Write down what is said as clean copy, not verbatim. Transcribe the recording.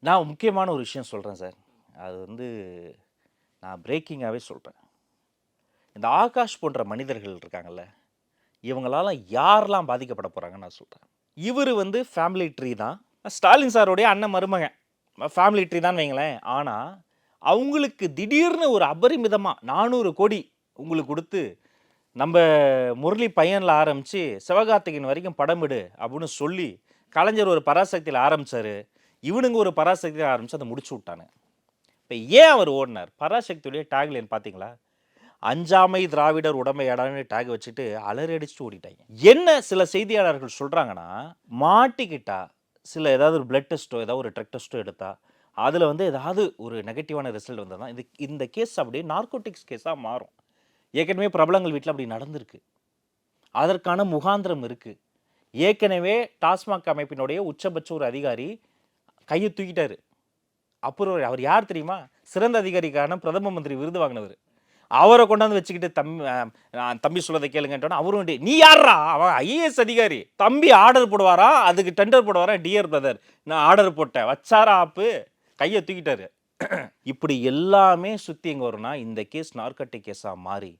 நான் முக்கியமான ஒரு விஷயம் சொல்கிறேன் சார். அது நான் பிரேக்கிங்காகவே சொல்கிறேன். இந்த ஆகாஷ் போன்ற மனிதர்கள் இருக்காங்கல்ல, இவங்களால யாரெல்லாம் பாதிக்கப்பட போகிறாங்கன்னு நான் சொல்கிறேன். இவர் ஃபேமிலி ட்ரீ தான். ஸ்டாலின் சாருடைய அண்ணன் மருமகன். ஃபேமிலி ட்ரீ தான் வைங்களேன். ஆனால் அவங்களுக்கு திடீர்னு ஒரு அபரிமிதமாக 400 கோடி உங்களுக்கு கொடுத்து, நம்ம முரளி பையனில் ஆரம்பித்து சிவகார்த்திகேயன் வரைக்கும் படமிடு அப்படின்னு சொல்லி, கலைஞர் ஒரு பராசக்தியில் ஆரம்பித்தார். இவனுங்க ஒரு பராசக்தியில் ஆரம்பித்து அதை முடிச்சு விட்டானு. இப்போ ஏன் அவர் ஓடினார்? பராசக்தியுடைய டேக்லைன் பார்த்தீங்களா? அஞ்சாமை திராவிடர் உடமையாடான்னு டேக் வச்சுட்டு அலறி அடிச்சுட்டு ஓடிட்டாங்க. என்ன சில செய்தியாளர்கள் சொல்கிறாங்கன்னா, மாட்டிக்கிட்டா சில ஏதாவது ஒரு பிளட் டெஸ்ட்டோ ஏதாவது ஒரு ட்ரக் டெஸ்ட்டோ எடுத்தா அதில் ஏதாவது ஒரு நெகட்டிவான ரிசல்ட் வந்ததுன்னா இந்த கேஸ் அப்படியே நார்கோட்டிக்ஸ் கேஸாக மாறும். ஏற்கனவே பிரபலங்கள் வீட்டில் அப்படி நடந்திருக்கு. அதற்கான முகாந்திரம் இருக்குது. ஏற்கனவே டாஸ்மாக் அமைப்பினுடைய உச்சபட்ச ஒரு அதிகாரி கையை தூக்கிட்டாரு. அப்புறம் அவர் யார் தெரியுமா? சிறந்த அதிகாரிக்கான பிரதம மந்திரி விருது வாங்கினவர். அவரை கொண்டாந்து வச்சுக்கிட்டு தம்பி சொல்றதை கேளுங்கன்ட்டோன்னா அவரும் நீ யாரா? அவன் ஐஏஎஸ் அதிகாரி. தம்பி ஆர்டர் போடுவாரா? அதுக்கு டெண்டர் போடுவாரா? டியர் பிரதர் நான் ஆர்டர் போட்டேன். வச்சாரா ஆப்பு? கையை தூக்கிட்டாரு. இப்படி எல்லாமே சுற்றி எங்கே வரும்னா இந்த கேஸ் நார்கட்டிக் கேஸாக மாறி